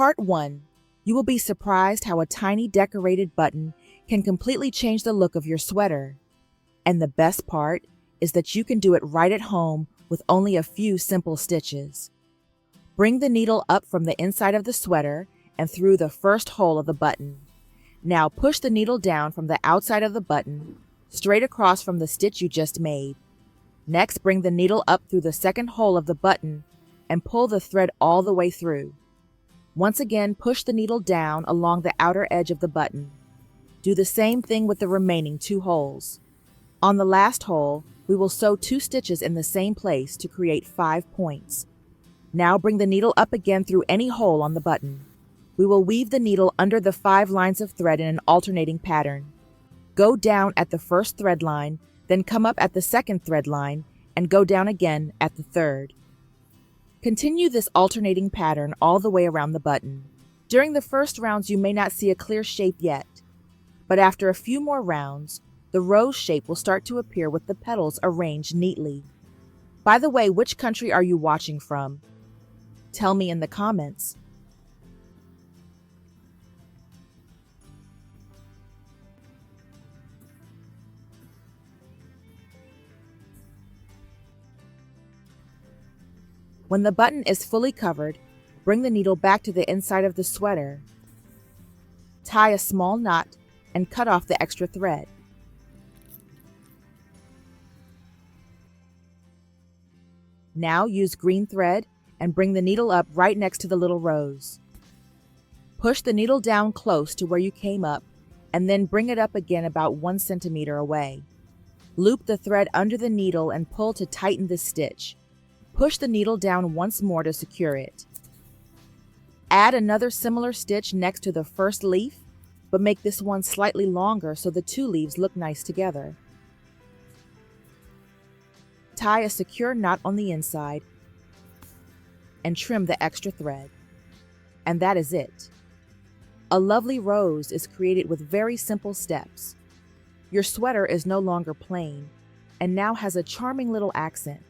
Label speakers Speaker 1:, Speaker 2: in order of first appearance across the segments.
Speaker 1: Part 1. You will be surprised how a tiny decorated button can completely change the look of your sweater. And the best part is that you can do it right at home with only a few simple stitches. Bring the needle up from the inside of the sweater and through the first hole of the button. Now push the needle down from the outside of the button, straight across from the stitch you just made. Next, bring the needle up through the second hole of the button and pull the thread all the way through. Once again, push the needle down along the outer edge of the button. Do the same thing with the remaining 2 holes. On the last hole, we will sew 2 stitches in the same place to create 5 points. Now bring the needle up again through any hole on the button. We will weave the needle under the 5 lines of thread in an alternating pattern. Go down at the first thread line, then come up at the second thread line, and go down again at the third. Continue this alternating pattern all the way around the button. During the first rounds, you may not see a clear shape yet, but after a few more rounds, the rose shape will start to appear with the petals arranged neatly. By the way, which country are you watching from? Tell me in the comments. When the button is fully covered, bring the needle back to the inside of the sweater. Tie a small knot and cut off the extra thread. Now use green thread and bring the needle up right next to the little rose. Push the needle down close to where you came up and then bring it up again about 1 centimeter away. Loop the thread under the needle and pull to tighten the stitch. Push the needle down once more to secure it. Add another similar stitch next to the first leaf, but make this one slightly longer so the 2 leaves look nice together. Tie a secure knot on the inside and trim the extra thread. And that is it. A lovely rose is created with very simple steps. Your sweater is no longer plain and now has a charming little accent.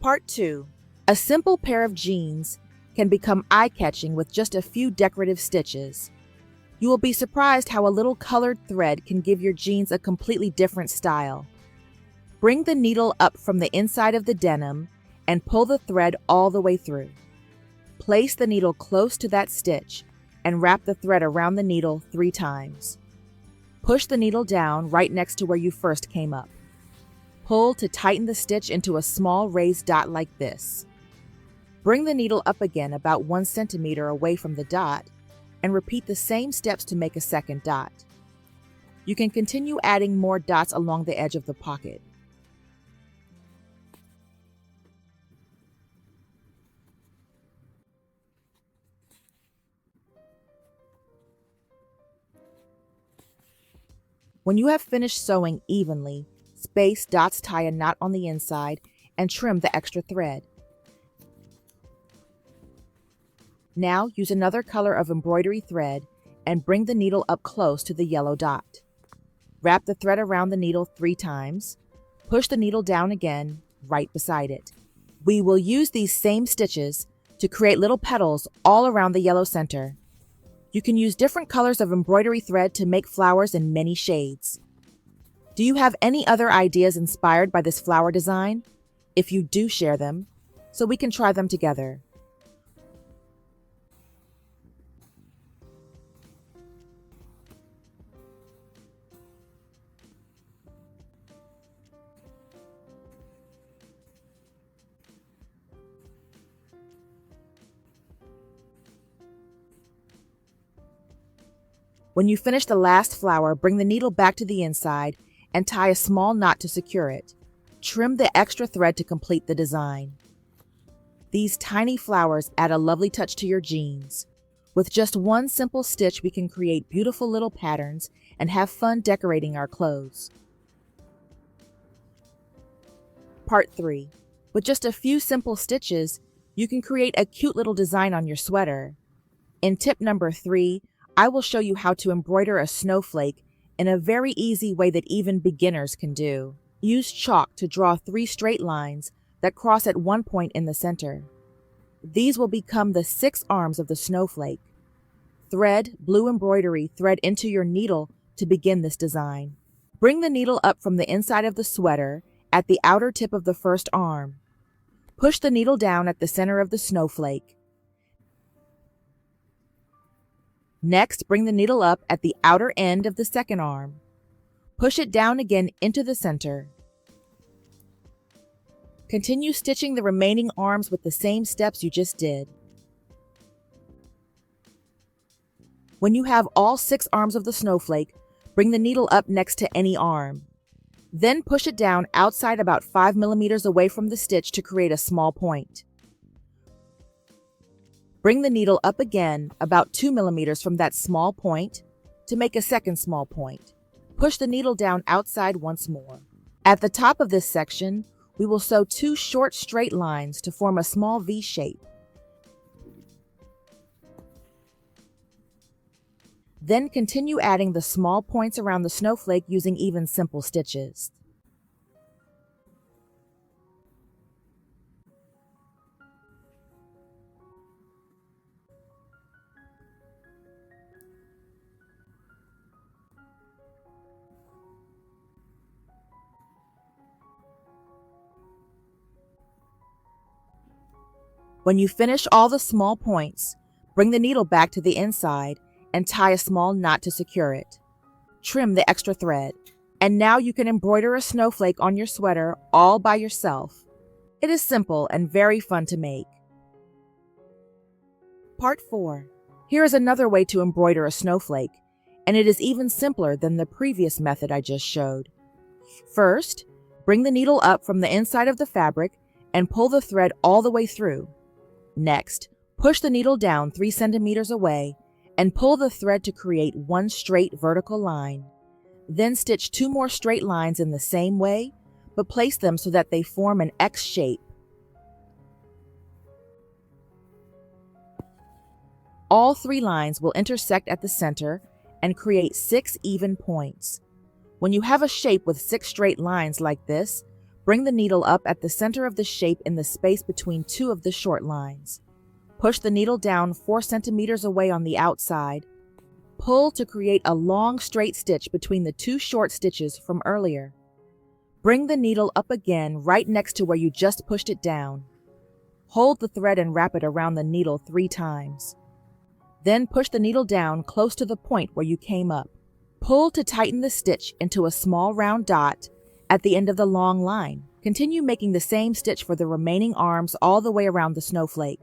Speaker 1: Part 2. A simple pair of jeans can become eye-catching with just a few decorative stitches. You will be surprised how a little colored thread can give your jeans a completely different style. Bring the needle up from the inside of the denim and pull the thread all the way through. Place the needle close to that stitch and wrap the thread around the needle 3 times. Push the needle down right next to where you first came up. Pull to tighten the stitch into a small raised dot like this. Bring the needle up again about 1 centimeter away from the dot and repeat the same steps to make a second dot. You can continue adding more dots along the edge of the pocket. When you have finished sewing evenly, space dots, tie a knot on the inside, and trim the extra thread. Now use another color of embroidery thread and bring the needle up close to the yellow dot. Wrap the thread around the needle 3 times. Push the needle down again, right beside it. We will use these same stitches to create little petals all around the yellow center. You can use different colors of embroidery thread to make flowers in many shades. Do you have any other ideas inspired by this flower design? If you do, share them, so we can try them together. When you finish the last flower, bring the needle back to the inside and tie a small knot to secure it. Trim the extra thread to complete the design. These tiny flowers add a lovely touch to your jeans. With just 1 simple stitch, we can create beautiful little patterns and have fun decorating our clothes. Part 3. With just a few simple stitches, you can create a cute little design on your sweater. In tip number 3, I will show you how to embroider a snowflake in a very easy way that even beginners can do. Use chalk to draw 3 straight lines that cross at one point in the center. These will become the 6 arms of the snowflake. Thread blue embroidery thread into your needle to begin this design. Bring the needle up from the inside of the sweater at the outer tip of the first arm. Push the needle down at the center of the snowflake. Next, bring the needle up at the outer end of the second arm. Push it down again into the center. Continue stitching the remaining arms with the same steps you just did. When you have all 6 arms of the snowflake, bring the needle up next to any arm. Then push it down outside about 5 millimeters away from the stitch to create a small point. Bring the needle up again about 2 millimeters from that small point to make a second small point. Push the needle down outside once more. At the top of this section, we will sew 2 short straight lines to form a small V shape. Then continue adding the small points around the snowflake using even simple stitches. When you finish all the small points, bring the needle back to the inside and tie a small knot to secure it. Trim the extra thread. And now you can embroider a snowflake on your sweater all by yourself. It is simple and very fun to make. Part 4. Here is another way to embroider a snowflake, and it is even simpler than the previous method I just showed. First, bring the needle up from the inside of the fabric and pull the thread all the way through. Next, push the needle down 3 centimeters away and pull the thread to create 1 straight vertical line. Then stitch 2 more straight lines in the same way, but place them so that they form an X shape. All 3 lines will intersect at the center and create 6 even points. When you have a shape with 6 straight lines like this, bring the needle up at the center of the shape in the space between 2 of the short lines. Push the needle down 4 centimeters away on the outside. Pull to create a long straight stitch between the 2 short stitches from earlier. Bring the needle up again right next to where you just pushed it down. Hold the thread and wrap it around the needle 3 times. Then push the needle down close to the point where you came up. Pull to tighten the stitch into a small round dot at the end of the long line. Continue making the same stitch for the remaining arms all the way around the snowflake.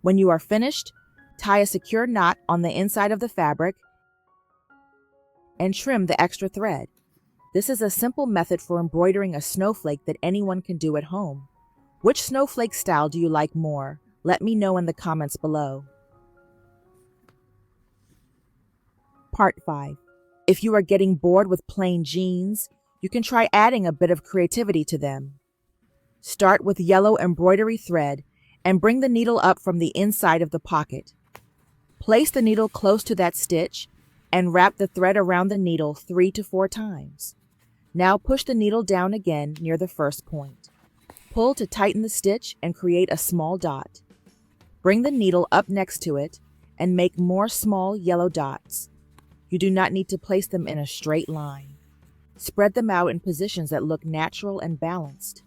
Speaker 1: When you are finished, tie a secure knot on the inside of the fabric and trim the extra thread. This is a simple method for embroidering a snowflake that anyone can do at home. Which snowflake style do you like more? Let me know in the comments below. Part 5. If you are getting bored with plain jeans, you can try adding a bit of creativity to them. Start with yellow embroidery thread and bring the needle up from the inside of the pocket. Place the needle close to that stitch and wrap the thread around the needle 3 to 4 times. Now push the needle down again near the first point. Pull to tighten the stitch and create a small dot. Bring the needle up next to it and make more small yellow dots. You do not need to place them in a straight line. Spread them out in positions that look natural and balanced.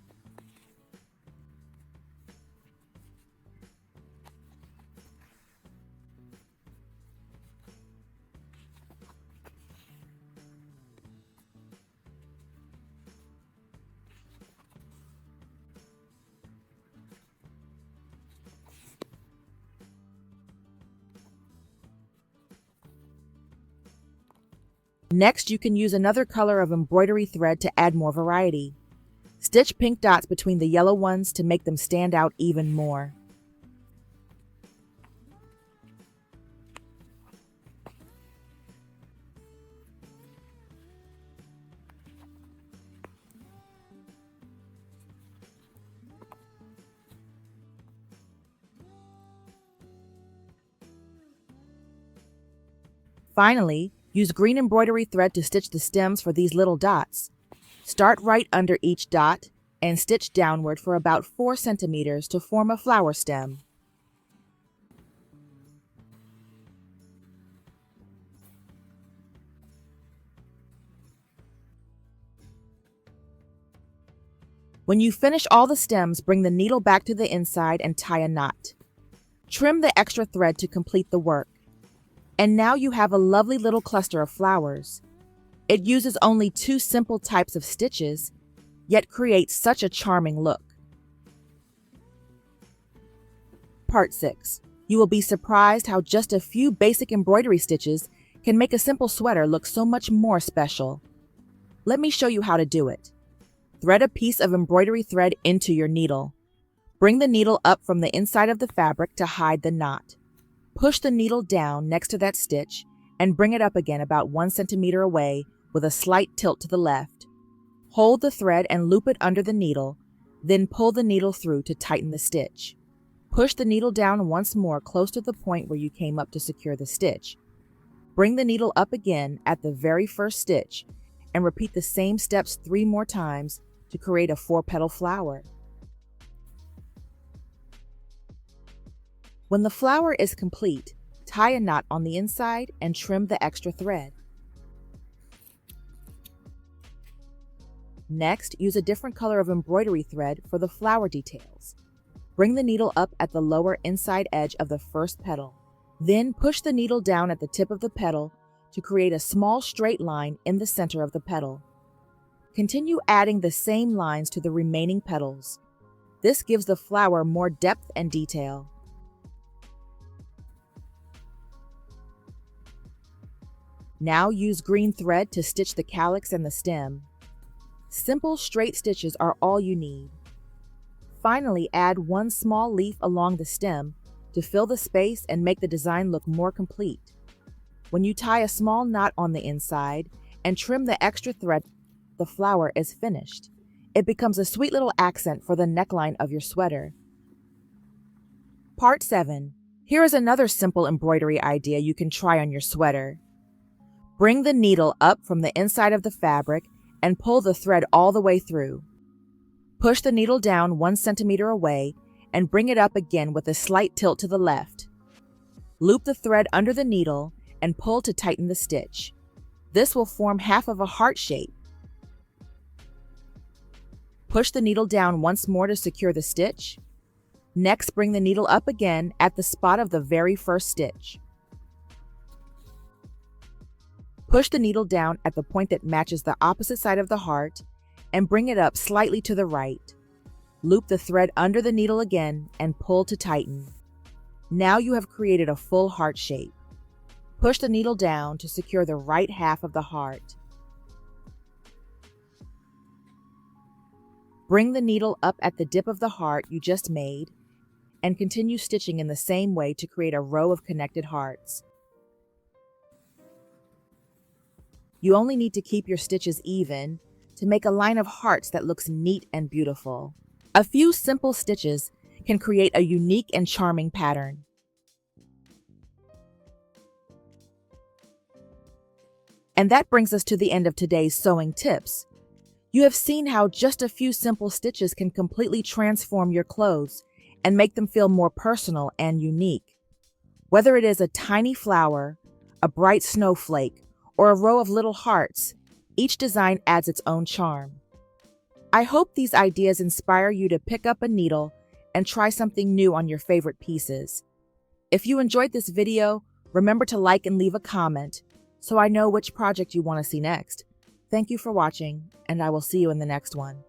Speaker 1: Next, you can use another color of embroidery thread to add more variety. Stitch pink dots between the yellow ones to make them stand out even more. Finally, use green embroidery thread to stitch the stems for these little dots. Start right under each dot and stitch downward for about 4 centimeters to form a flower stem. When you finish all the stems, bring the needle back to the inside and tie a knot. Trim the extra thread to complete the work. And now you have a lovely little cluster of flowers. It uses only 2 simple types of stitches, yet creates such a charming look. Part 6. You will be surprised how just a few basic embroidery stitches can make a simple sweater look so much more special. Let me show you how to do it. Thread a piece of embroidery thread into your needle. Bring the needle up from the inside of the fabric to hide the knot. Push the needle down next to that stitch and bring it up again about 1 centimeter away with a slight tilt to the left. Hold the thread and loop it under the needle, then pull the needle through to tighten the stitch. Push the needle down once more close to the point where you came up to secure the stitch. Bring the needle up again at the very first stitch and repeat the same steps 3 more times to create a 4-petal flower. When the flower is complete, tie a knot on the inside and trim the extra thread. Next, use a different color of embroidery thread for the flower details. Bring the needle up at the lower inside edge of the first petal. Then push the needle down at the tip of the petal to create a small straight line in the center of the petal. Continue adding the same lines to the remaining petals. This gives the flower more depth and detail. Now use green thread to stitch the calyx and the stem. Simple straight stitches are all you need. Finally, add 1 small leaf along the stem to fill the space and make the design look more complete. When you tie a small knot on the inside and trim the extra thread, the flower is finished. It becomes a sweet little accent for the neckline of your sweater. Part 7. Here is another simple embroidery idea you can try on your sweater. Bring the needle up from the inside of the fabric and pull the thread all the way through. Push the needle down 1 centimeter away and bring it up again with a slight tilt to the left. Loop the thread under the needle and pull to tighten the stitch. This will form half of a heart shape. Push the needle down once more to secure the stitch. Next, bring the needle up again at the spot of the very first stitch. Push the needle down at the point that matches the opposite side of the heart and bring it up slightly to the right. Loop the thread under the needle again and pull to tighten. Now you have created a full heart shape. Push the needle down to secure the right half of the heart. Bring the needle up at the dip of the heart you just made and continue stitching in the same way to create a row of connected hearts. You only need to keep your stitches even to make a line of hearts that looks neat and beautiful. A few simple stitches can create a unique and charming pattern. And that brings us to the end of today's sewing tips. You have seen how just a few simple stitches can completely transform your clothes and make them feel more personal and unique. Whether it is a tiny flower, a bright snowflake, or a row of little hearts, each design adds its own charm. I hope these ideas inspire you to pick up a needle and try something new on your favorite pieces. If you enjoyed this video, remember to like and leave a comment so I know which project you want to see next. Thank you for watching, and I will see you in the next one.